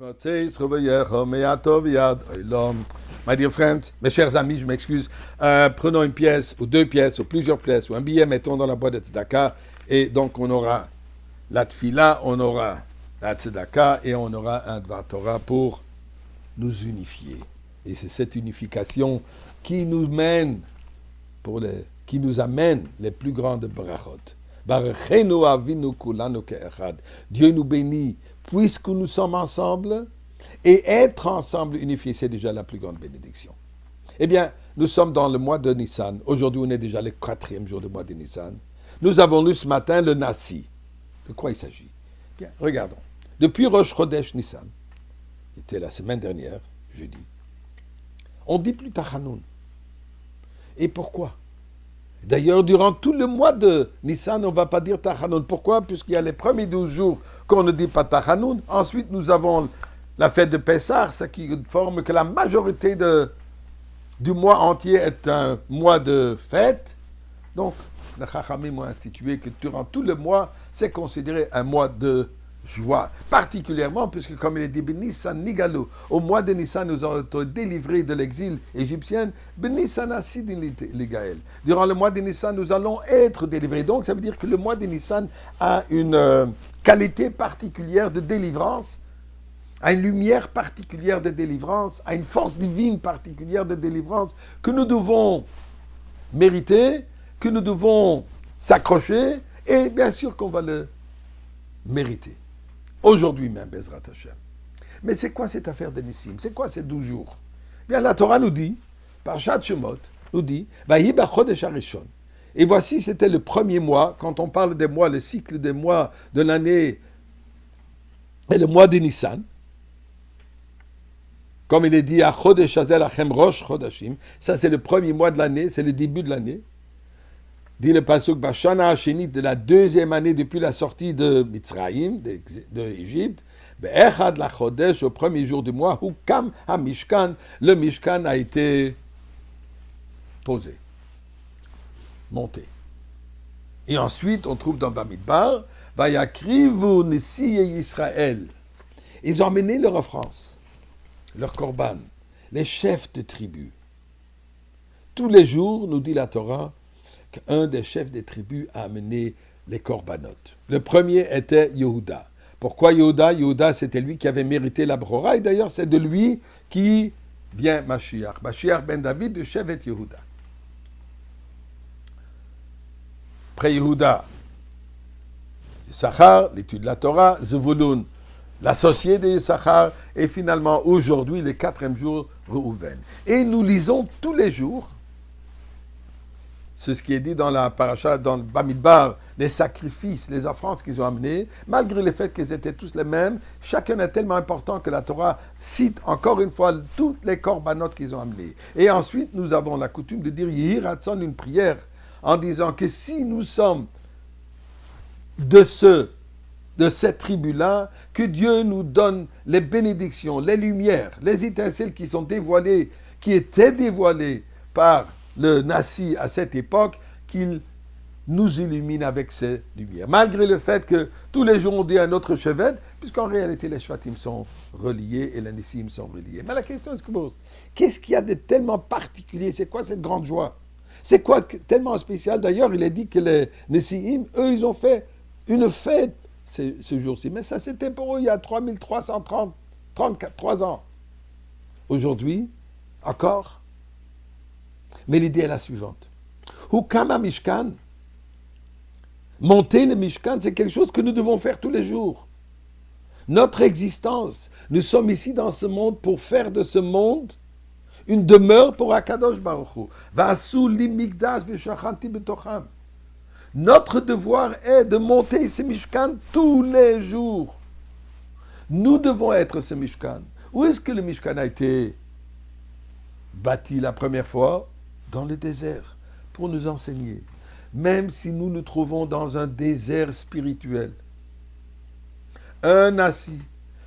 My dear friends, mes chers amis, je m'excuse. Prenons une pièce, ou deux pièces, ou plusieurs pièces, ou un billet, mettons dans la boîte de tzedaka. Et donc, on aura la tfila, on aura la tzedaka, et on aura un dvar Torah pour nous unifier. Et c'est cette unification qui nous mène, qui nous amène les plus grandes brachot. Barachenu avinu kulanu ke'echad. Dieu nous bénit puisque nous sommes ensemble, et être ensemble unifiés, c'est déjà la plus grande bénédiction. Eh bien, nous sommes dans le mois de Nissan. Aujourd'hui, on est déjà le 4e jour du mois de Nissan. Nous avons lu ce matin le Nassi. De quoi il s'agit? Bien, regardons. Depuis Rosh Chodesh Nissan, qui était la semaine dernière, jeudi, on ne dit plus Tachanoun. Et pourquoi? D'ailleurs, durant tout le mois de Nissan, on ne va pas dire Tachanoun. Pourquoi? Puisqu'il y a les premiers 12 jours qu'on ne dit pas Tachanoun. Ensuite, nous avons la fête de Pessah, ce qui forme que la majorité du mois entier est un mois de fête. Donc, les Chachamim ont institué que durant tout le mois, c'est considéré un mois de joie. Particulièrement, puisque comme il est dit, Nissan Nigalou, au mois de Nissan, nous avons été délivrés de l'exil égyptien. Nissan Asidin Ligaël. Durant le mois de Nissan, nous allons être délivrés. Donc, ça veut dire que le mois de Nissan a une qualité particulière de délivrance, a une lumière particulière de délivrance, a une force divine particulière de délivrance que nous devons mériter, que nous devons s'accrocher, et bien sûr qu'on va le mériter. Aujourd'hui même, Bezrat Hashem. Mais c'est quoi cette affaire de Nissim? C'est quoi ces 12 jours? Bien, la Torah nous dit, par Shat Shemot, nous dit, Vayi b'chodesh harishon. Et voici, c'était le premier mois, quand on parle des mois, le cycle des mois de l'année, et le mois de Nissan. Comme il est dit, à Chodesh Hazel Achem Rosh Chodashim, ça c'est le premier mois de l'année, c'est le début de l'année. Dit le pasuk Bashana Hasheni, de la deuxième année depuis la sortie de Mitzrayim, d'Égypte, Be'echad la Chodesh, au premier jour du mois, Hukam HaMishkan, le Mishkan a été posé, monté. Et ensuite, on trouve dans Bamidbar, Vayakrivu Nisi et Israël. Ils ont emmené leur offrance, leur korban, les chefs de tribus. Tous les jours, nous dit la Torah, qu'un des chefs des tribus a amené les korbanot. Le premier était Yehuda. Pourquoi Yehuda? Yehuda, c'était lui qui avait mérité la brora, et d'ailleurs, c'est de lui qui vient Mashiach. Mashiach ben David, de Shevet Yehuda. Après Yehuda, Issachar, l'étude de la Torah, Zevulun, l'associé de Issachar, et finalement, aujourd'hui, le 4e jour, Reuven. Et nous lisons tous les jours, c'est ce qui est dit dans la paracha, dans le Bamidbar, les sacrifices, les offrandes qu'ils ont amenés, malgré le fait qu'ils étaient tous les mêmes, chacun est tellement important que la Torah cite encore une fois toutes les korbanot qu'ils ont amenés. Et ensuite, nous avons la coutume de dire Yehi Ratzon, une prière, en disant que si nous sommes de cette tribu-là, que Dieu nous donne les bénédictions, les lumières, les étincelles qui sont dévoilées, qui étaient dévoilées par le Nassi à cette époque, qu'il nous illumine avec ces lumières. Malgré le fait que tous les jours on dit un autre chevet, puisqu'en réalité les shvatim sont reliés et les Nissim sont reliés. Mais la question est qu'est-ce qu'il y a de tellement particulier? C'est quoi cette grande joie? C'est quoi tellement spécial? D'ailleurs, il est dit que les Nissim, eux, ils ont fait une fête ce jour-ci. Mais ça, c'était pour eux il y a 3333 ans. Aujourd'hui, encore. Mais l'idée est la suivante. Hukama Mishkan, monter le Mishkan, c'est quelque chose que nous devons faire tous les jours. Notre existence, nous sommes ici dans ce monde pour faire de ce monde une demeure pour Akadosh Baruch Hu. Vasu li migdash v'shachanti b'tocham. Notre devoir est de monter ce Mishkan tous les jours. Nous devons être ce Mishkan. Où est-ce que le Mishkan a été bâti la première fois? Dans le désert, pour nous enseigner. Même si nous nous trouvons dans un désert spirituel. Un Nassi,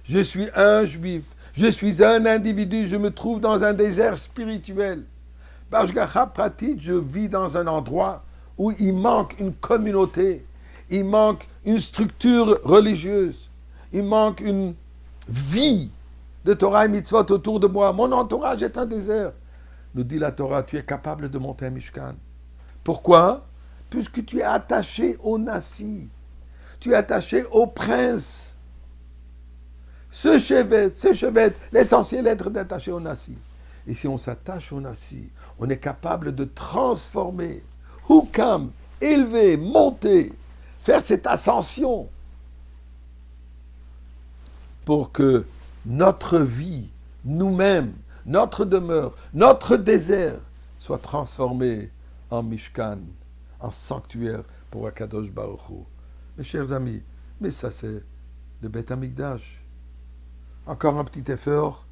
je suis un juif, je suis un individu, je me trouve dans un désert spirituel. Bashgacha Pratit, je vis dans un endroit où il manque une communauté, il manque une structure religieuse, il manque une vie de Torah et mitzvot autour de moi. Mon entourage est un désert. Nous dit la Torah, tu es capable de monter un Mishkan. Pourquoi? Puisque tu es attaché au Nassi. Tu es attaché au prince. Ce chevet, l'essentiel est d'être attaché au Nassi. Et si on s'attache au Nassi, on est capable de transformer, hukam, élever, monter, faire cette ascension pour que notre vie, nous-mêmes, notre demeure, notre désert soit transformé en Mishkan, en sanctuaire pour Akadosh Baruch Hu. Mes chers amis, mais ça c'est le Beth Amikdash. Encore un petit effort,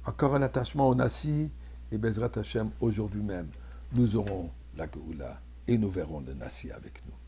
encore un attachement au Nassi, et Bezrat Hashem, aujourd'hui même, nous aurons la Géoula et nous verrons le Nassi avec nous.